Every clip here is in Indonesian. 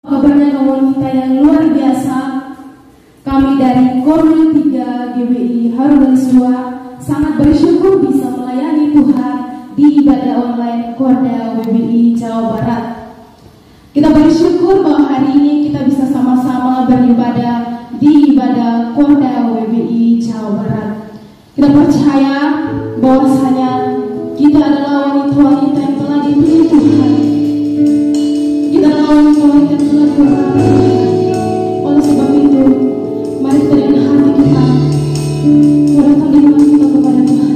Kabarnya kawan kita yang luar biasa. Kami dari Korwil 3 GBI Harun Sua sangat bersyukur bisa melayani Tuhan di ibadah online Korda WBI Jawa Barat. Kita bersyukur bahwa hari ini kita bisa sama-sama beribadah di ibadah Korda WBI Jawa Barat. Kita percaya bahwasanya kita adalah wanita-wanita yang telah dipilih Tuhan. Kita adalah wanita-wanita yang telah diurapi. Oleh sebab itu, mari kita dengan hati kita menyerahkan iman kita kepada Tuhan.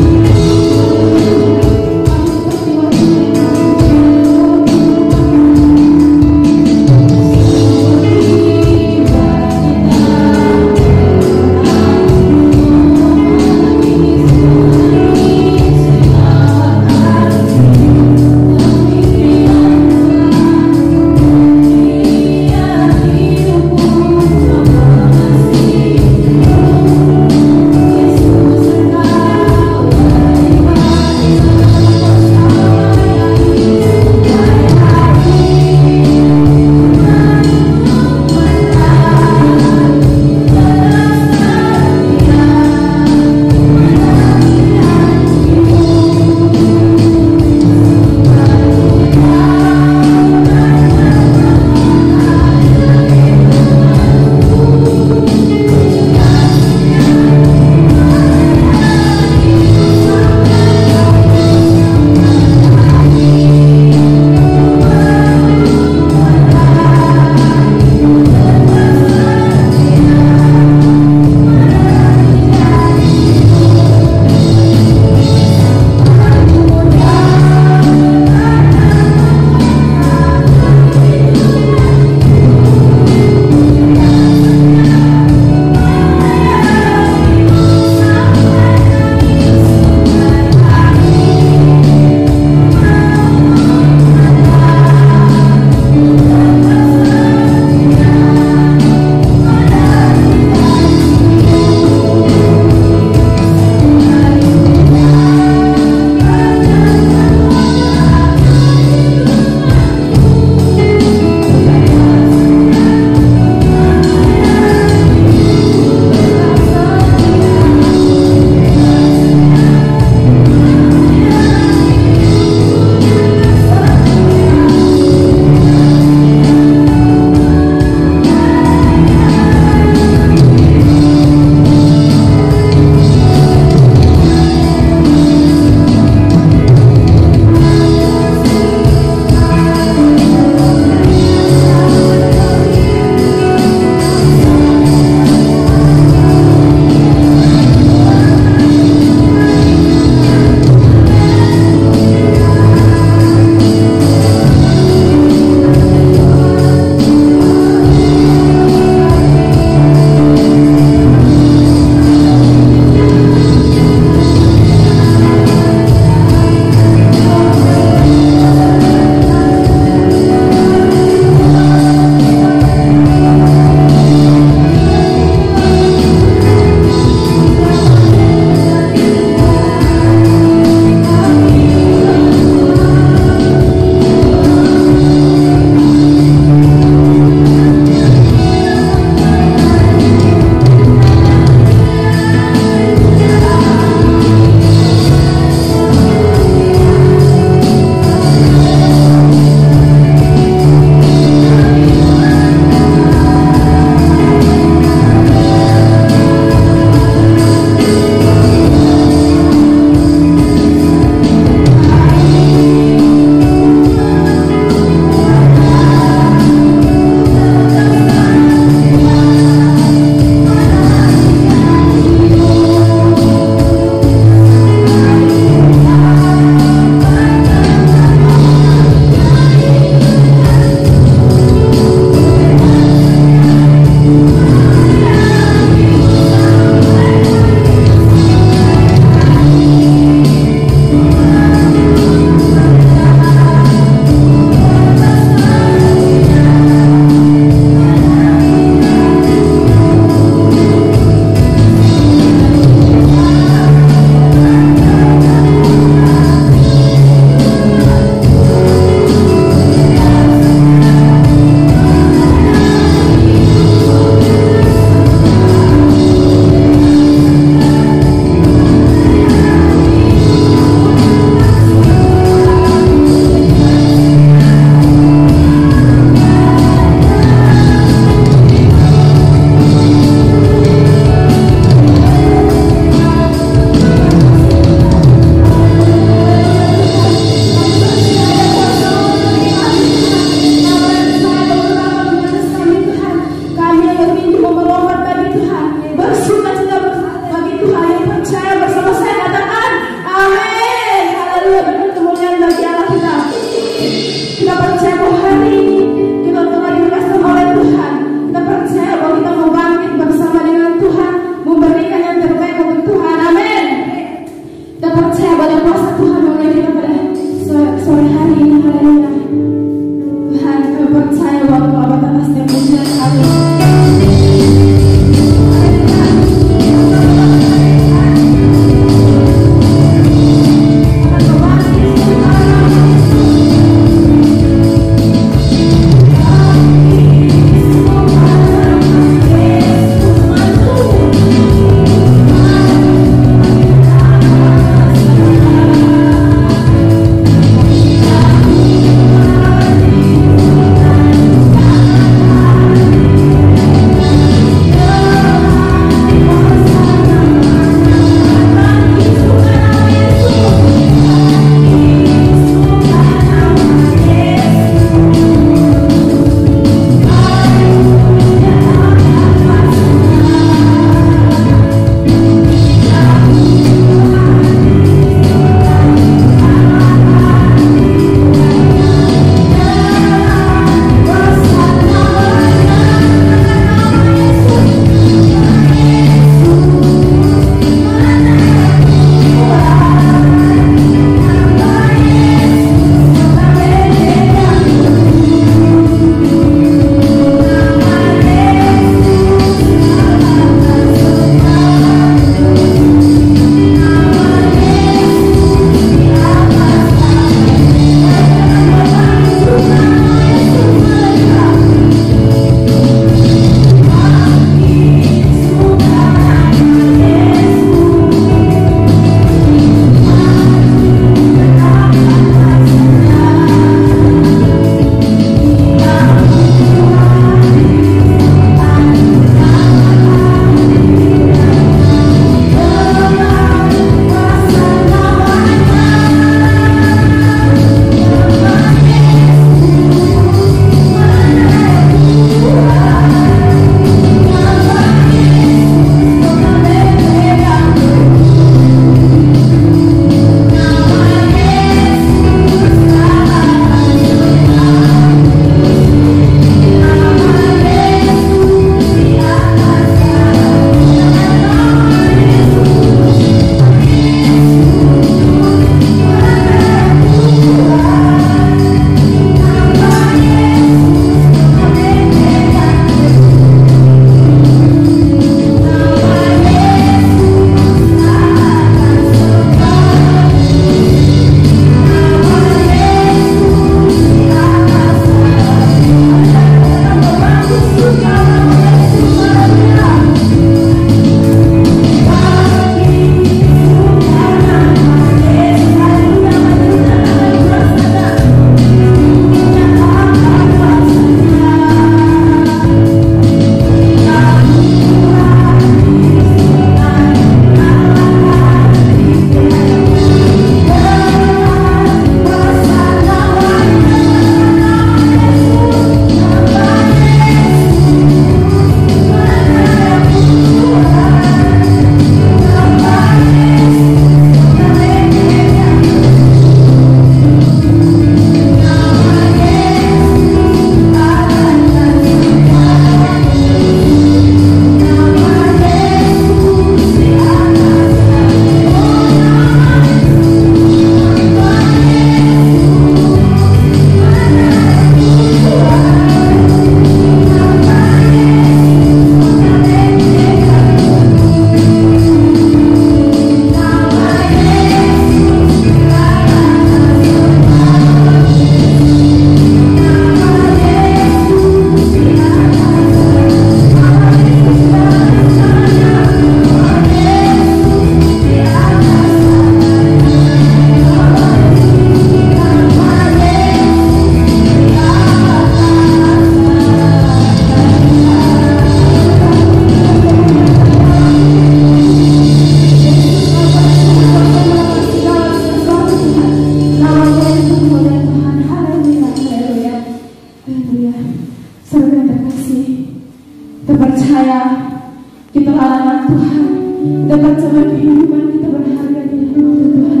kehidupan kita berharga di hadapan Tuhan.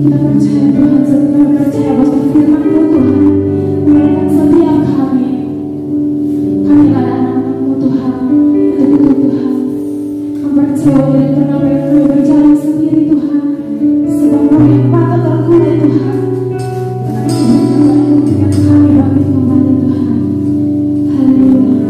Kita percaya Tuhan, kita percaya bahwa firman-Mu Tuhan menyertai setiap kami. Kami adalah anak-anak-Mu Tuhan. Untuk itu Tuhan, kami percaya tidak pernah kami berjalan sendiri Tuhan. Sebab Mu yang patut terkulai Tuhan. Kami bangkit kembali Tuhan. Haleluya.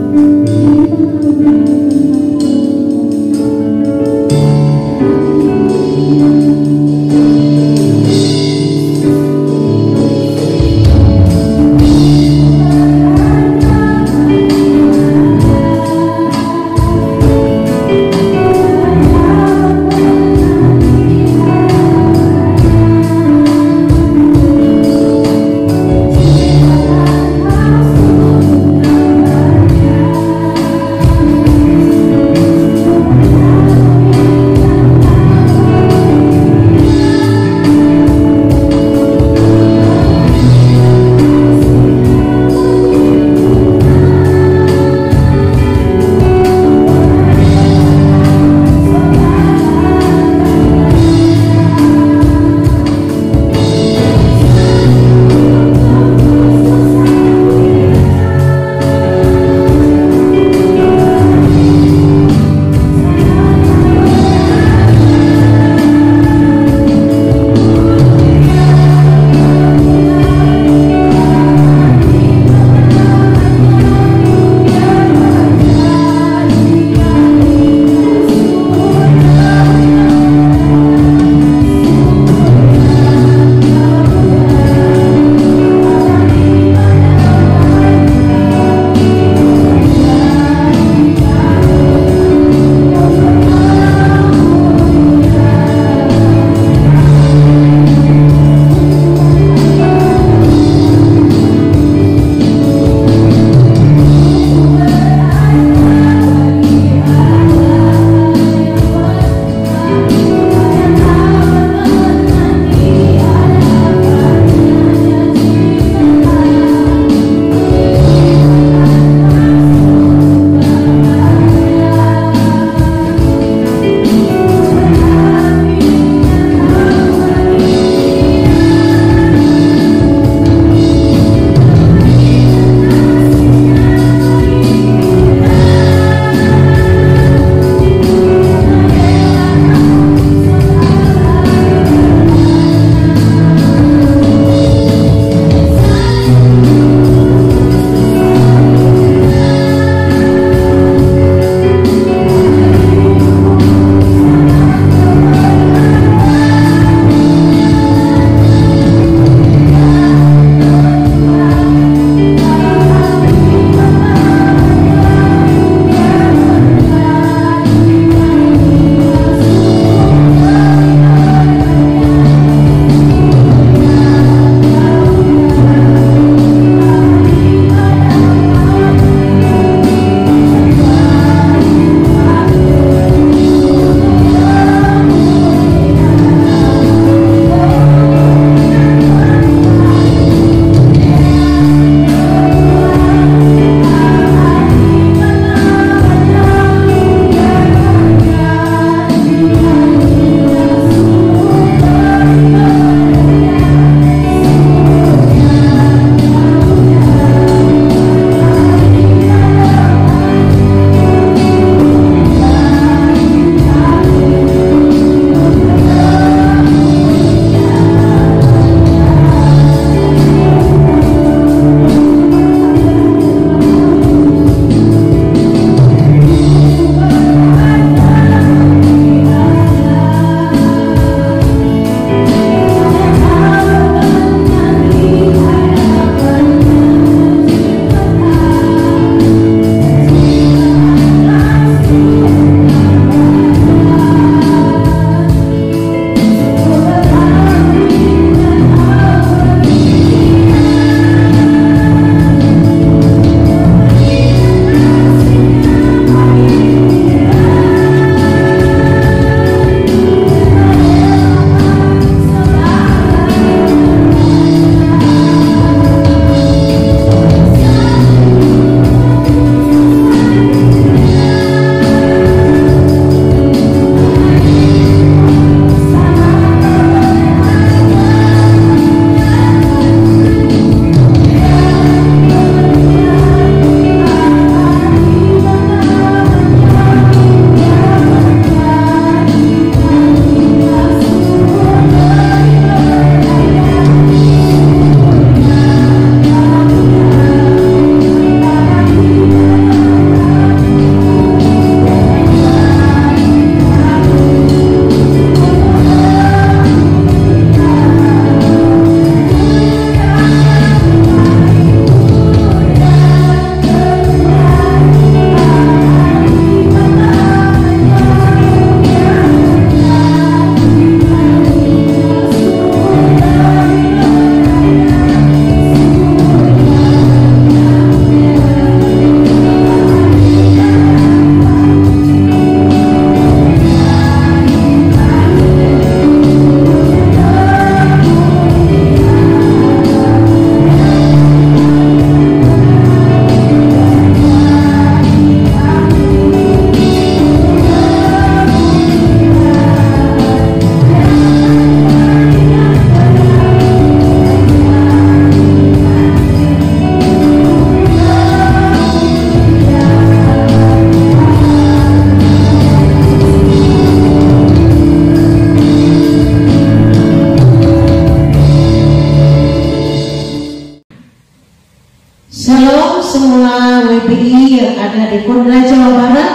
GBI yang ada di Kornel Jawa Barat.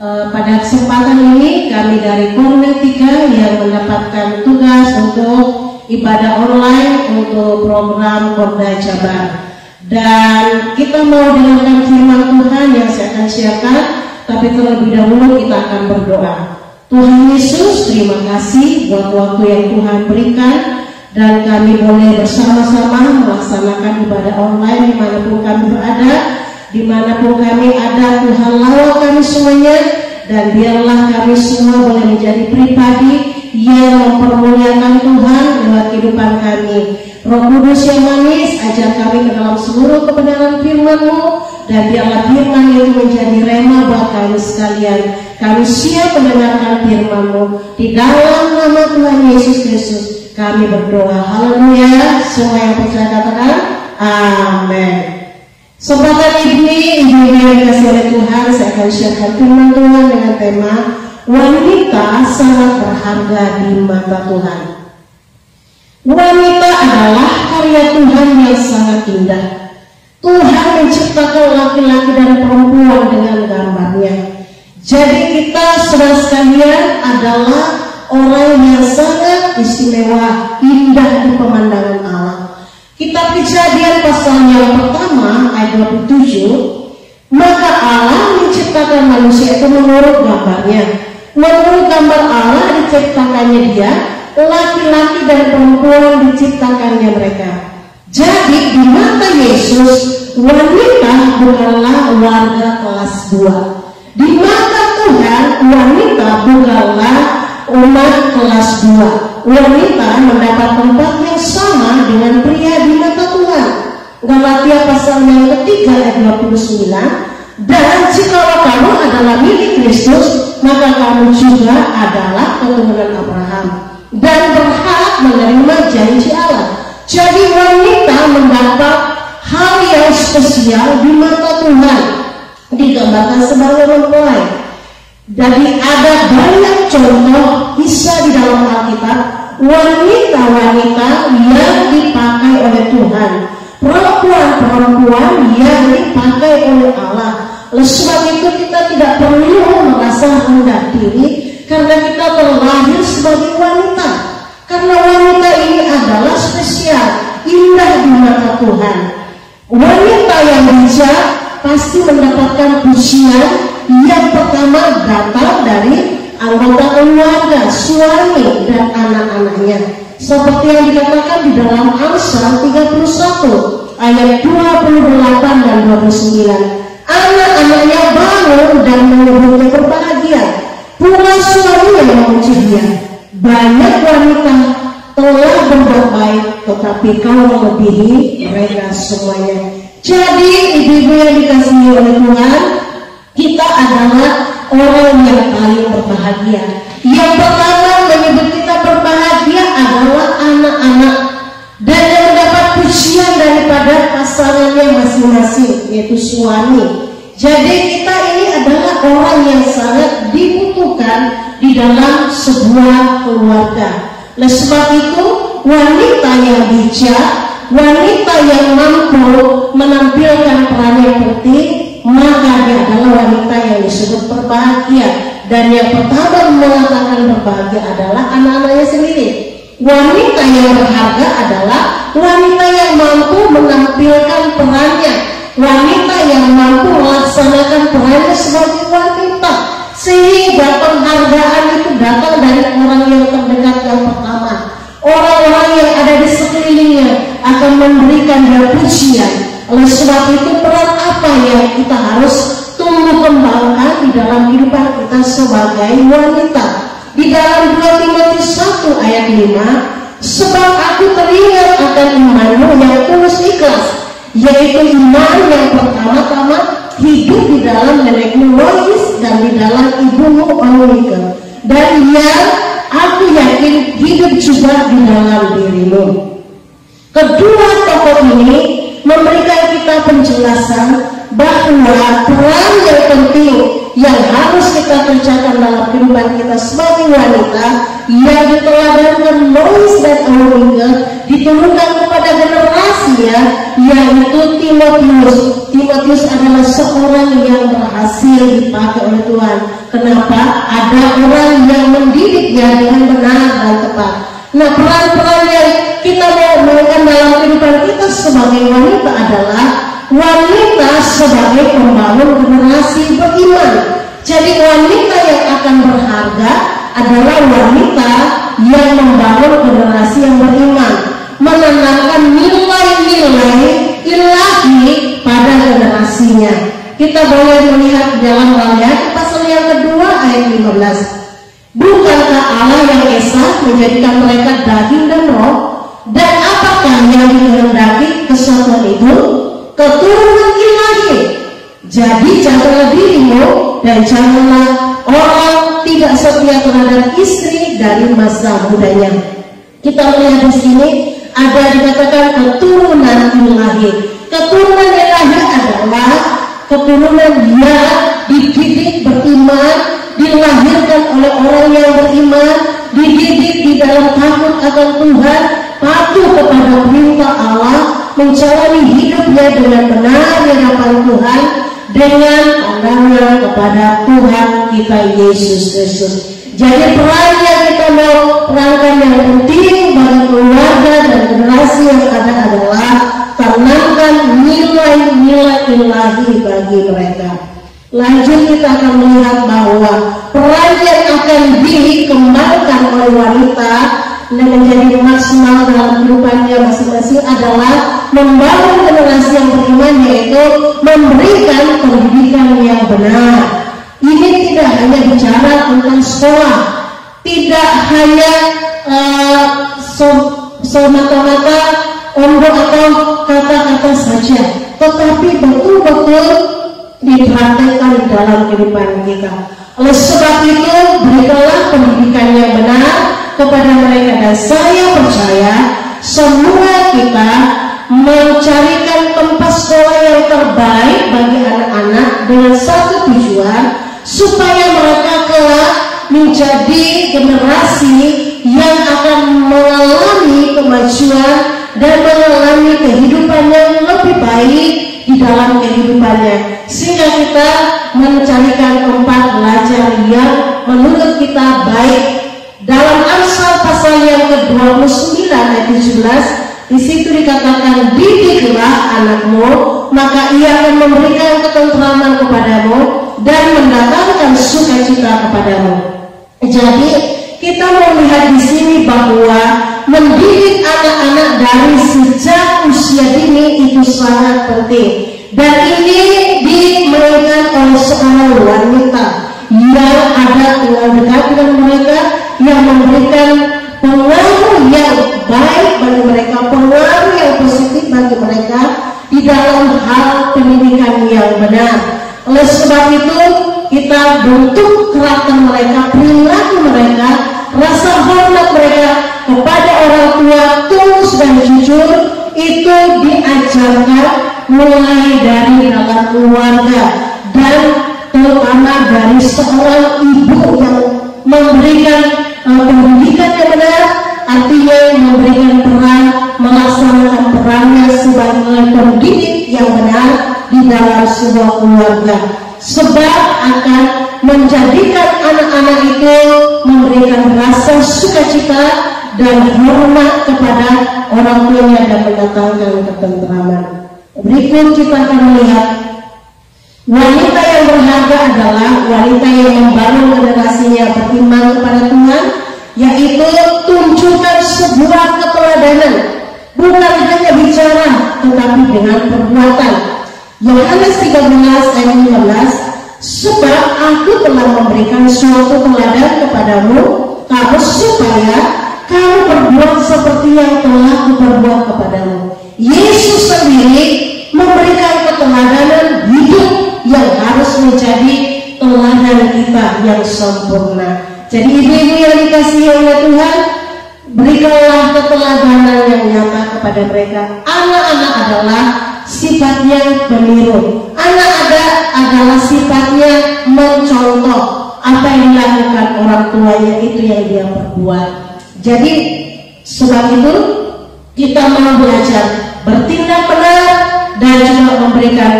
Pada kesempatan ini kami dari Kornel 3 yang mendapatkan tugas untuk ibadah online untuk program Kornel Jabar. Dan kita mau dengarkan firman Tuhan yang saya akan siapkan, tapi terlebih dahulu kita akan berdoa. Tuhan Yesus, terima kasih buat waktu yang Tuhan berikan, dan kami boleh bersama-sama melaksanakan ibadah online dimanapun kami berada. Dimanapun kami ada, Tuhan lawat kami semuanya, dan biarlah kami semua boleh menjadi pribadi yang mempermuliakan Tuhan lewat kehidupan kami. Roh Kudus yang manis, ajar kami ke dalam seluruh kebenaran firman-Mu, dan biarlah firman itu menjadi rema buat kami sekalian. Kami siap mendengarkan firman-Mu. Di dalam nama Tuhan Yesus Kristus kami berdoa. Haleluya. Semua yang percaya katakan amin. Sobat ini, ibu yang dikasih oleh Tuhan, saya akan sharekan firman Tuhan dengan tema wanita sangat berharga di mata Tuhan. Wanita adalah karya Tuhan yang sangat indah. Tuhan menciptakan laki-laki dan perempuan dengan gambarnya. Jadi kita saudara sekalian adalah orang yang sangat istimewa, indah di pemandangan Allah. Kitab Kejadian pasal yang pertama ayat 27, maka Allah menciptakan manusia itu menurut gambarnya. Menurut gambar Allah diciptakannya dia, laki-laki dan perempuan diciptakannya mereka. Jadi di mata Yesus, wanita bukanlah warga kelas 2. Di mata Tuhan, wanita bukanlah umat kelas 2. Wanita mendapat tempat yang sama dengan pria di mata Tuhan. Galatia pasal yang ketiga ayat 29. Dan jikalau kamu adalah milik Kristus, maka kamu juga adalah keturunan Abraham dan berhak menerima janji Allah. Jadi wanita mendapat hal yang spesial di mata Tuhan, digambarkan sebagai mempelai. Jadi ada banyak contoh kisah di dalam Alkitab wanita-wanita yang dipakai oleh Tuhan, perempuan-perempuan yang dipakai oleh Allah. Oleh sebab itu kita tidak perlu merasa rendah diri karena kita terlahir sebagai wanita. Karena wanita ini adalah spesial, indah di mata Tuhan. Wanita yang bijak pasti mendapatkan pujian yang pertama datang dari anggota keluarga, suami dan anak-anaknya. Seperti yang dikatakan di dalam Amsal 31 ayat 28 dan 29. Anak-anaknya bangun dan menyebutnya berbahagia, pula suami yang memuji dia. Banyak wanita telah berbuat baik, tetapi kau melebihi mereka semuanya. Jadi ibu-ibu yang dikasihi oleh Tuhan, kita adalah orang yang paling berbahagia. Yang pertama menyebut kita berbahagia adalah anak-anak, dan yang mendapat pujian daripada pasangannya masing-masing, yaitu suami. Jadi kita ini adalah orang yang sangat dibutuhkan di dalam sebuah keluarga. Oleh sebab itu, wanita yang bijak, wanita yang mampu menampilkan peran yang penting, maka dia adalah wanita yang disebut berbahagia. Dan yang pertama mengatakan berbahagia adalah anak-anaknya sendiri. Wanita yang berharga adalah wanita yang mampu menampilkan perannya, wanita yang mampu melaksanakan perannya sebagai wanita, sehingga penghargaan itu datang dari orang yang terdekat yang pertama. Orang-orang yang ada di sekelilingnya akan memberikan dia pujian. Oleh sebab itu, peran apa yang kita harus tumbuh kembangkan di dalam kehidupan kita sebagai wanita? Di dalam 2 Timotius 1 ayat 5, sebab aku teringat akan imanmu yang tulus ikhlas, yaitu iman yang pertama-tama hidup di dalam nenekmu Lois dan di dalam ibumu Eunike, dan yang aku yakin hidup juga di dalam dirimu. Kedua tokoh ini memberikan kita penjelasan bahwa peran yang penting yang harus kita kerjakan dalam kehidupan kita sebagai wanita yang diteladankan Lois dan Eunike diturunkan kepada generasi generasinya, yaitu Timotius. Timotius adalah seorang yang berhasil dipakai oleh Tuhan. Kenapa? Ada orang yang mendidiknya dengan benar dan tepat. Nah, peran-peran yang kita mau mainkan dalam kehidupan kita sebagai wanita adalah wanita sebagai pembangun generasi beriman. Jadi wanita yang akan berharga adalah wanita yang membangun generasi yang beriman, menanamkan nilai-nilai ilahi pada generasinya. Kita boleh melihat dalam Wahyu pasal yang kedua ayat 15. Bukankah Allah yang esa menjadikan mereka daging dan roh? Dan apakah yang dikehendaki kesatuan itu? Keturunan ilahi. Jadi janganlah dirimu dan janganlah orang tidak setia terhadap istri dari masa mudanya. Kita melihat di sini ada dikatakan keturunan ilahi. Keturunan ilahi adalah keturunan yang dididik beriman, dilahirkan oleh orang yang beriman, dididik di dalam takut akan Tuhan, patuh kepada perintah Allah, menjalani hidupnya dengan benar di hadapan Tuhan, dengan pandangan kepada Tuhan kita Yesus Kristus. Jadi peran yang kita mau perankan yang penting bagi keluarga dan generasi yang ada adalah tanamkan nilai-nilai ilahi bagi mereka. Lanjut kita akan melihat bahwa peran yang akan dikembangkan oleh wanita dan menjadi maksimal dalam kehidupannya masing-masing adalah membangun generasi yang beriman, yaitu memberikan pendidikan yang benar. Ini tidak hanya bicara tentang sekolah, tidak hanya semata-mata ombak atau kata-kata saja, tetapi betul-betul dipraktekkan di dalam kehidupan kita. Oleh sebab itu, berikanlah pendidikan yang benar kepada mereka, dan saya percaya semua kita mencarikan tempat sekolah yang terbaik bagi anak-anak dengan satu tujuan, supaya mereka kelak menjadi generasi yang akan mengalami kemajuan dan mengalami kehidupan yang lebih baik di dalam kehidupannya, sehingga kita mencarikan tempat belajar yang menurut kita baik. Dalam Amsal pasal yang ke-29 ayat 17, di situ dikatakan, didiklah anakmu, maka ia akan memberikan ketentraman kepadamu dan mendatangkan sukacita kepadamu. Jadi kita melihat di sini bahwa mendidik anak-anak dari sejak usia dini itu sangat penting, dan ini dimainkan oleh seorang wanita yang ada tinggal dekat dengan mereka, yang memberikan pengaruh yang baik bagi mereka, pengaruh yang positif bagi mereka di dalam hal pendidikan yang benar. Oleh sebab itu kita bentuk karakter mereka, perilaku mereka, rasa hormat mereka kepada orang tua, tulus dan jujur, itu diajarkan mulai dari dalam keluarga, dan terutama dari seorang ibu yang memberikan pendidikan yang benar, artinya memberikan peran, melaksanakan perannya sebagai pendidik yang benar di dalam sebuah keluarga, sebab akan menjadikan anak-anak itu memberikan rasa sukacita dan hormat kepada orang tuanya dan mendatangkan ketentraman. Berikut kita akan melihat wanita yang berharga adalah wanita yang membangun generasinya beriman kepada Tuhan, yaitu tunjukkan sebuah keteladanan, bukan hanya bicara tetapi dengan perbuatan. Yohanes 13 ayat 15, sebab aku telah memberikan suatu teladan kepadamu, kamu supaya kamu berbuat seperti yang telah kuperbuat kepadamu. Yesus sendiri memberikan keteladanan hidup yang harus menjadi teladan kita yang sempurna. Jadi ibu-ibu yang dikasihi oleh Tuhan, berikanlah keteladanan yang nyata kepada mereka. Anak-anak adalah sifatnya peniru. Anak adalah sifatnya mencontoh apa yang dilakukan orang tuanya, itu yang dia perbuat. Jadi sebab itu kita mau belajar bertindak benar dan juga memberikan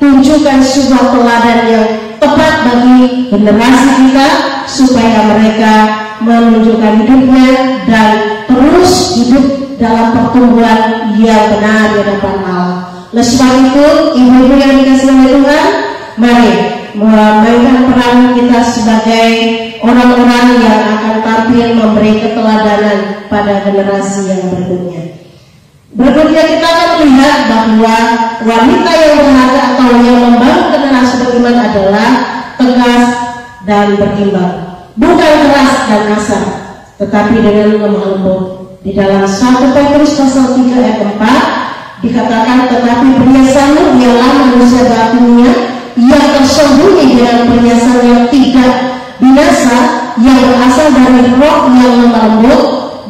tunjukkan sebuah teladan yang tepat bagi generasi kita supaya mereka menunjukkan hidupnya dan terus hidup dalam pertumbuhan yang benar di hadapan Allah. Oleh sebab itu, ibu-ibu yang dikasihi oleh Tuhan, mari memainkan peran kita sebagai orang-orang yang akan tampil memberi keteladanan pada generasi yang berikutnya. Berikutnya kita akan melihat bahwa wanita yang berharga atau yang membangun generasi beriman adalah tegas dan berimbang, bukan keras dan kasar, tetapi dengan lemah lembut. Di dalam 1 Petrus pasal 3 ayat 4 dikatakan, tetapi perhiasanmu ialah manusia batinnya yang tersembunyi dengan perhiasan yang tidak binasa, yang berasal dari roh yang lemah lembut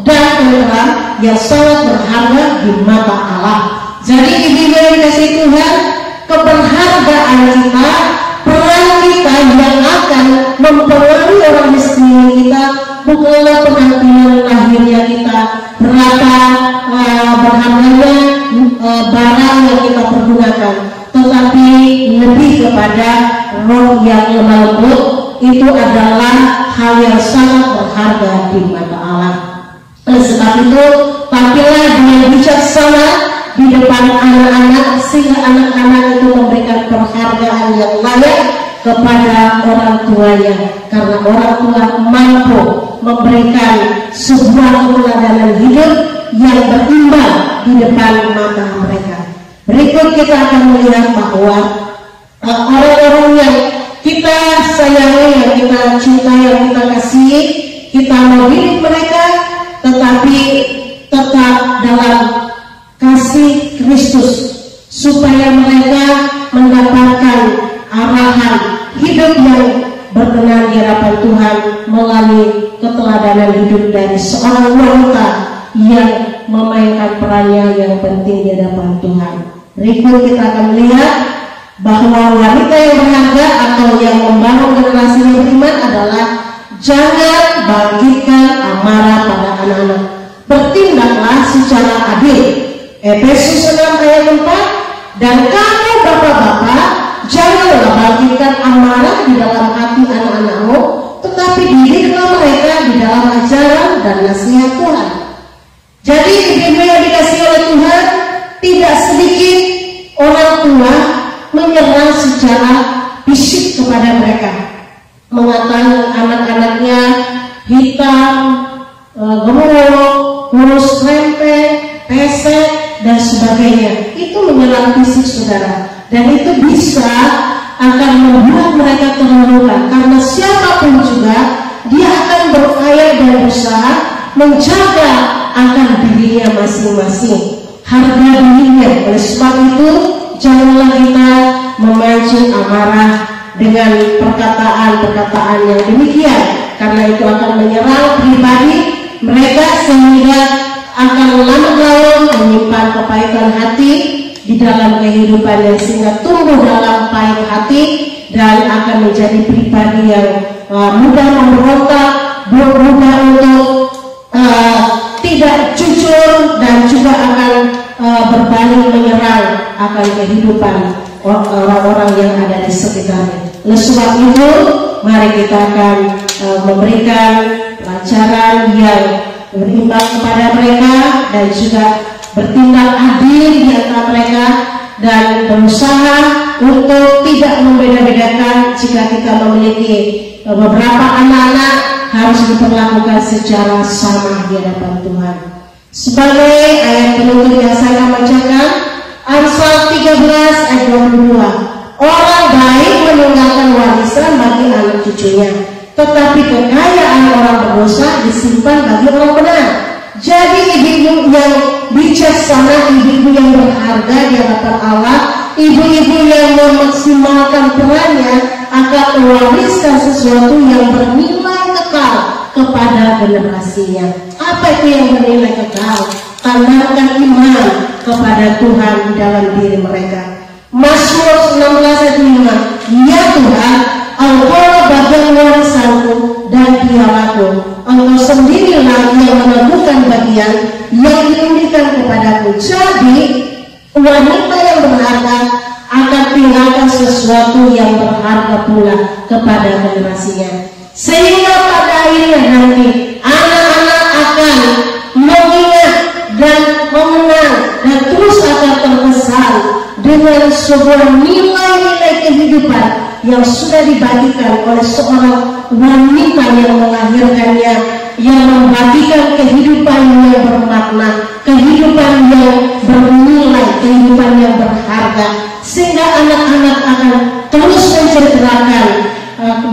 dan tenteram, yang sangat berharga di mata Allah. Jadi ibu-ibu yang dikasihi Tuhan, keberhargaan kita, peran kita yang akan mempengaruhi orang di sekeliling kita bukanlah penampilan lahirnya kita, berapa berharganya barang yang kita pergunakan, tetapi lebih kepada roh yang lemah lembut. Itu adalah hal yang sangat berharga di mata Allah. Oleh sebab itu, tampillah dengan bijaksana di depan anak-anak, sehingga anak-anak itu memberikan penghargaan yang layak kepada orang tuanya, karena orang tua mampu memberikan sebuah keteladanan hidup yang berimbang di depan mata mereka. Berikut kita akan melihat bahwa orang-orang yang kita sayangi, yang kita cintai, yang kita kasihi, kita mendidik mereka, tetapi tetap dalam kasih Kristus, supaya mereka mendapatkan arahan hidup yang berkenan di hadapan Tuhan melalui keteladanan hidup dari seorang wanita yang memainkan perannya yang penting di hadapan Tuhan. Berikut kita akan melihat bahwa wanita yang berharga atau yang membangun generasi yang beriman adalah jangan bangkitkan amarah pada anak-anak, bertindaklah secara adil. Efesus 6 ayat 4, dan kamu bapak-bapak janganlah bangkitkan amarah di dalam hati anak-anakmu, tetapi didiklah mereka di dalam ajaran dan nasihat Tuhan. Jadi ibu-ibu yang dikasihi oleh Tuhan, tidak sedikit orang tua menyerang secara fisik kepada mereka, mengatakan anak-anaknya hitam, gemuk, kurus rempeh, pesek dan sebagainya. Itu menyerang fisik saudara, dan itu bisa akan membuat mereka terluka, karena siapapun juga dia akan berupaya dan berusaha menjaga akan dirinya masing-masing, harga dirinya. Oleh sebab itu janganlah kita memancing amarah dengan perkataan-perkataan yang demikian, karena itu akan menyerang pribadi mereka sehingga akan lama-lama menyimpan kepahitan hati di dalam kehidupannya, sehingga tumbuh dalam pahit hati dan akan menjadi pribadi yang mudah memberontak, mudah untuk tidak jujur, dan juga akan berbalik menyerang akan kehidupan orang-orang yang ada di sekitarnya. Oleh sebab itu, mari kita akan memberikan pelajaran yang berimbang kepada mereka dan juga bertindak adil di antara mereka, dan berusaha untuk tidak membeda-bedakan. Jika kita memiliki beberapa anak-anak, harus diperlakukan secara sama di hadapan Tuhan. Sebagai ayat penutup yang saya bacakan, Amsal 13 ayat 22, orang baik meninggalkan warisan bagi anak cucunya, tetapi kekayaan orang berdosa disimpan bagi orang benar. Jadi ibu-ibu yang bijaksana, ibu-ibu yang berharga di hadapan Allah, ibu-ibu yang memaksimalkan perannya akan mewariskan sesuatu yang bernilai kekal kepada generasinya. Apa itu yang bernilai kekal? Tanamkan iman kepada Tuhan di dalam diri mereka. Mazmur 16 ayat 5, ya Tuhan, Engkau bagian warisanku dan pialaku, Engkau sendirilah yang meneguhkan bagian yang diundikan kepadaku. Jadi wanita yang berharga akan tinggalkan sesuatu yang berharga pula kepada generasinya, sehingga pada akhirnya nanti anak-anak akan mengingat dan mengenang dan terus akan terkesan dengan sebuah nilai-nilai kehidupan yang sudah dibagikan oleh seorang wanita yang melahirkannya, yang membagikan kehidupan yang bermakna, kehidupan yang bernilai, kehidupan yang berharga, sehingga anak-anak akan terus menceritakan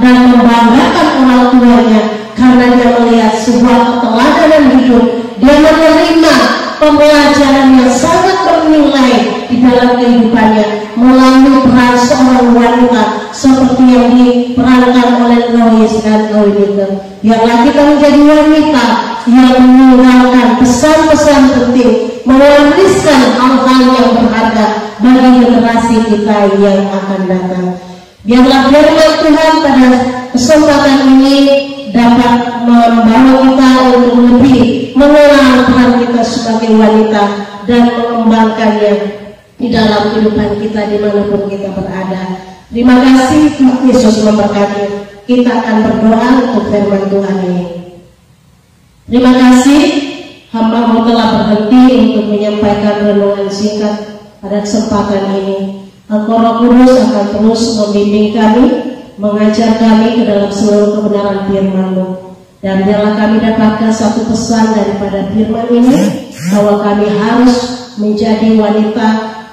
dan membanggakan orang tuanya karena dia melihat sebuah keteladanan hidup. Dia menerima pembelajaran yang sangat bernilai di dalam kehidupannya melalui peran seorang wanita seperti yang diperankan oleh Lois dan Eunike. Biarlah kita menjadi wanita yang meninggalkan pesan-pesan penting, mewariskan hal-hal yang berharga bagi generasi kita yang akan datang. Biarlah firman Tuhan pada kesempatan ini dapat membawa kita untuk lebih mengenal peran kita sebagai wanita dan mengembangkannya di dalam kehidupan kita dimanapun kita berada. Terima kasih, Tuhan Yesus memberkati. Kita akan berdoa untuk firman Tuhan ini. Terima kasih, hamba-Mu telah berhenti untuk menyampaikan renungan singkat pada kesempatan ini. Engkau Roh Kudus akan terus membimbing kami, mengajar kami ke dalam seluruh kebenaran firman-Mu. Dan biarlah kami dapatkan satu pesan daripada firman ini, bahwa kami harus menjadi wanita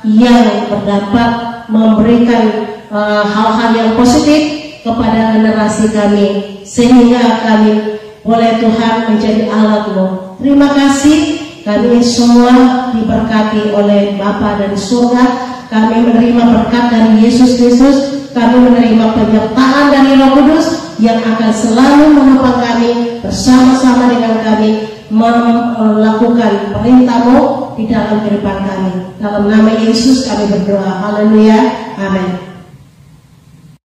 yang berdampak, memberikan hal-hal yang positif kepada generasi kami, sehingga kami boleh Tuhan menjadi alat-Mu. Terima kasih, kami semua diberkati oleh Bapa dari surga. Kami menerima berkat dari Yesus Kristus, kami menerima penyertaan dari Roh Kudus yang akan selalu menopang kami, bersama-sama dengan kami melakukan perintah-Mu di dalam kehidupan kami. Dalam nama Yesus kami berdoa. Haleluya. Amin.